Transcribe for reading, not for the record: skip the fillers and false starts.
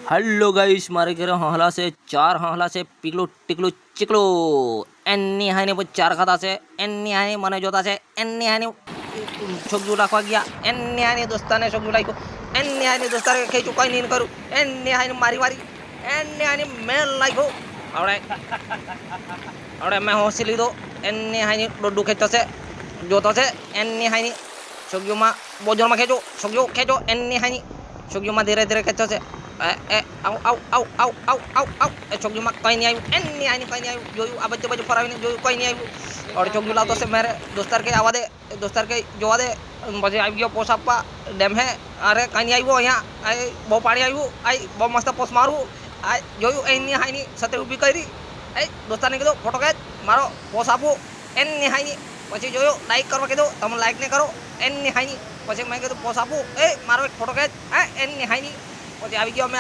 hello guys मारे घरे हहला से चार हहला से पीकलू टीकलू चिकलू एनी हाने पर चार खाता से एनी हाने मने जोता से एनी हाने छोकजू लाखवा गया एनी हाने दोस्ताने छोकजू लाइको एनी हाने दोस्तारे खेचू कोई नहीं करू एनी हाने मारी मारी एनी हाने मेल लाइको औरे मैं होसिली दो एनी हाने डोडू खेचो से जोतो से एनी हाने छोकजू मा बोजर मा खेचो एनी हाने छोकजू मा धीरे धीरे खेचो से छोकजू में कहीं नहीं आई एनी आई कहीं नहीं आई जो आ बच्चे बच्चे फरा जो कहीं नहीं आई और छोकजू लातो से मेरे दोस्तर के आवा दे दोस्तर के जोवा दे बजे आई गयो पोसापा डैम है अरे कहीं नहीं आई वो यहाँ आई बहुत पानी आई वो आई बहुत मस्त पोस मारू आई जो एनी आई नहीं सते उभी करी आई दोस्तर ने कीधु फोटो खेच मारो पोस आपू एनी आई नहीं પછી જોયો લાઈક કરવા કીધું તમે લાઈક નહીં કરો એની હાઈ પછી મેં કીધું પોસ આપું એ મારો એક ફોટો ખેંચ હા એની હાઈ પછી આવી ગયો અમે